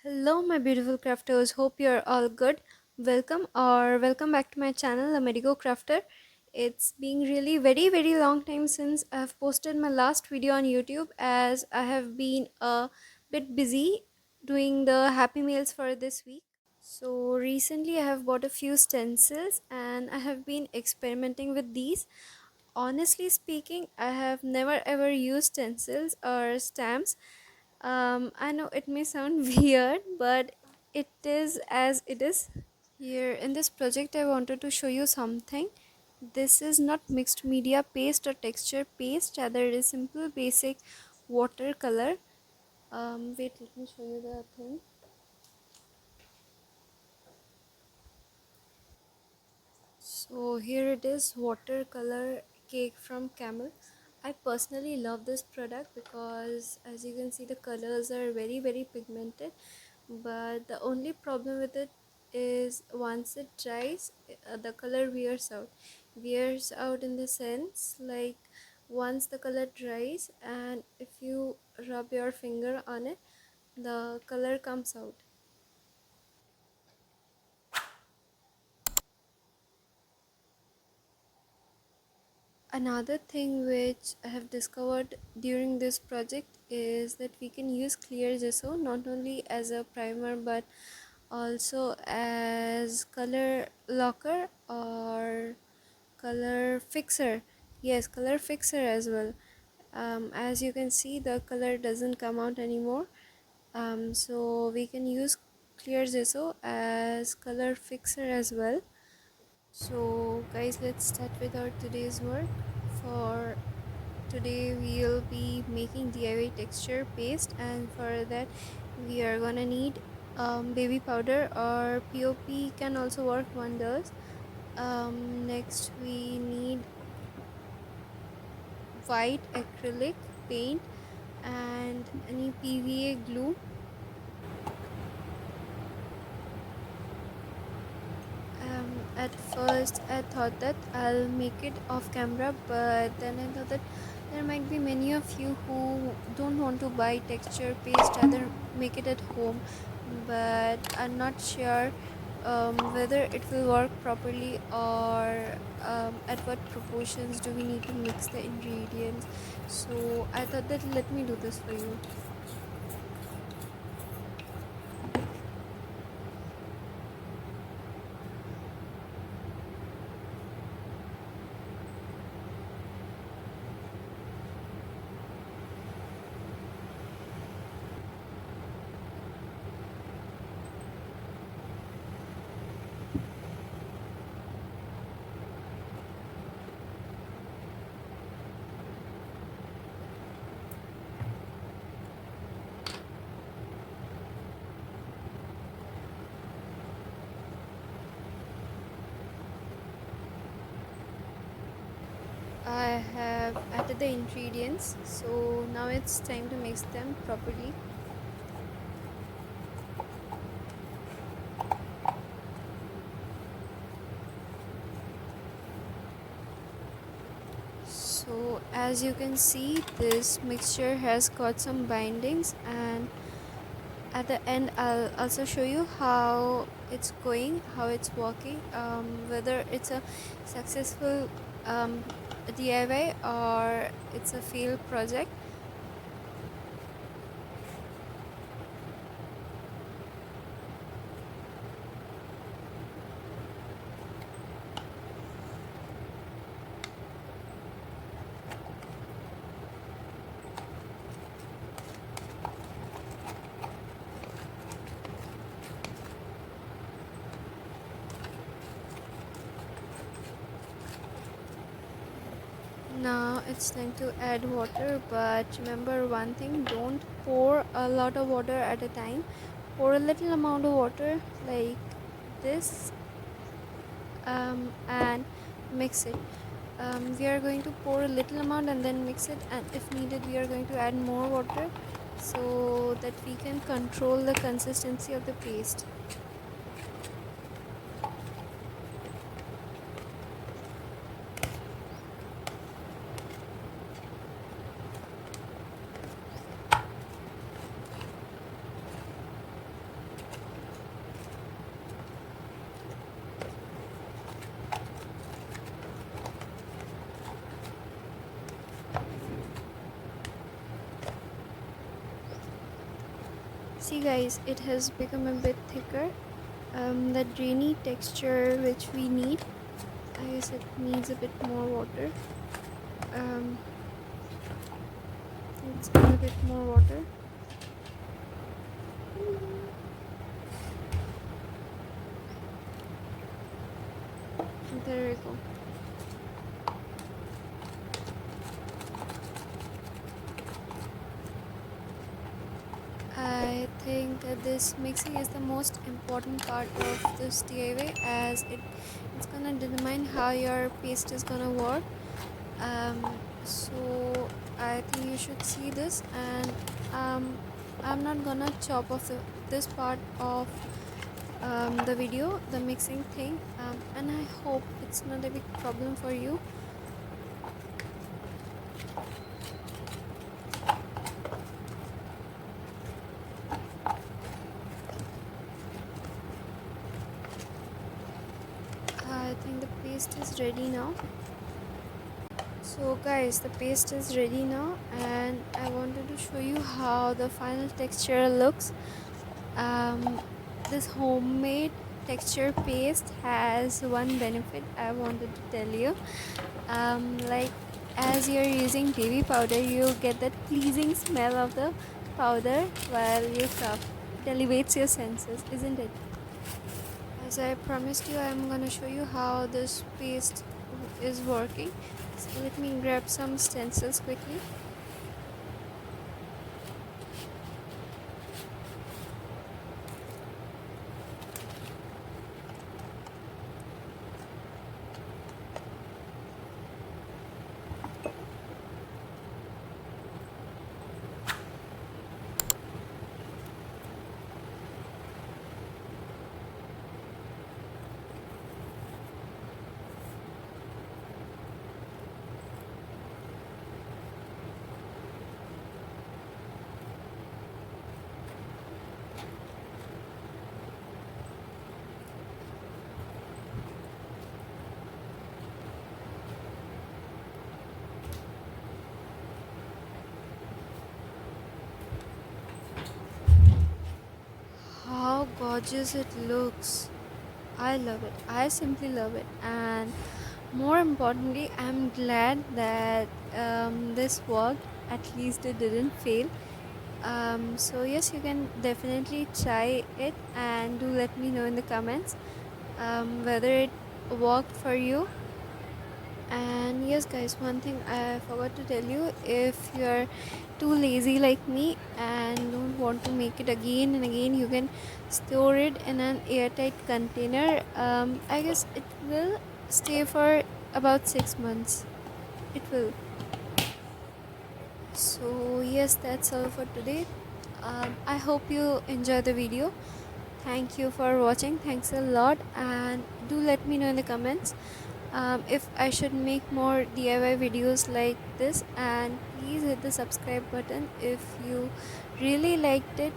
Hello, my beautiful crafters. Hope you're all good. Welcome back to my channel, the MEDICOcrafter. It's been really very long time since I've posted my last video on YouTube, as I have been a bit busy doing the happy meals for this week. So recently I have bought a few stencils and I have been experimenting with these. Honestly speaking, I have never ever used stencils or stamps. I know it may sound weird, but it is as it is. Here in this project, I wanted to show you something. This is not mixed media paste or texture paste, rather it is simple basic watercolor. Wait, let me show you the thing. So here it is, watercolor cake from Camel. I personally love this product because as you can see the colors are very pigmented, but the only problem with it is once it dries, the color wears out in the sense like once the color dries and if you rub your finger on it, the color comes out. Another thing which I have discovered during this project is that we can use clear gesso not only as a primer but also as color locker or color fixer. Yes, color fixer as well. As you can see, the color doesn't come out anymore. So we can use clear gesso as color fixer as well. So guys, let's start with our today's work. For today we'll be making DIY texture paste, and for that we are gonna need baby powder or POP can also work wonders. Next we need white acrylic paint and any PVA glue. At first I thought that I'll make it off camera, but then I thought that there might be many of you who don't want to buy texture paste, rather make it at home, but I'm not sure whether it will work properly or at what proportions do we need to mix the ingredients. So I thought that let me do this for you. I have added the ingredients, so now it's time to mix them properly. So as you can see, this mixture has got some bindings, and at the end I'll also show you how it's going, how it's working, whether it's a successful DIY or it's a failed project. Now it's time to add water, but remember one thing, don't pour a lot of water at a time. Pour a little amount of water like this, and mix it. We are going to pour a little amount and then mix it, and if needed we are going to add more water so that we can control the consistency of the paste. See guys, it has become a bit thicker. The drainy texture which we need, I guess it needs a bit more water. um, let's add a bit more water. There we go. I think this mixing is the most important part of this DIY, as it's gonna determine how your paste is gonna work. So I think you should see this, and I'm not gonna chop off this part of the video, the mixing thing, and I hope it's not a big problem for you. I think the paste is ready now. So guys, the paste is ready now, and I wanted to show you how the final texture looks. um, this homemade texture paste has one benefit I wanted to tell you. Like, as you're using baby powder, you get that pleasing smell of the powder while you craft. It elevates your senses, isn't it? As I promised you, I'm gonna show you how this paste is working. So let me grab some stencils quickly. How gorgeous it looks! I love it. I simply love it. And more importantly, I'm glad that this worked. At least it didn't fail. So yes, you can definitely try it, and do let me know in the comments whether it worked for you. And yes guys, one thing I forgot to tell you: if you're too lazy like me and don't want to make it again and again, you can store it in an airtight container. I guess it will stay for about 6 months. It will. So yes, that's all for today. I hope you enjoy the video. Thank you for watching. Thanks a lot, and do let me know in the comments if I should make more DIY videos like this, and please hit the subscribe button if you really liked it.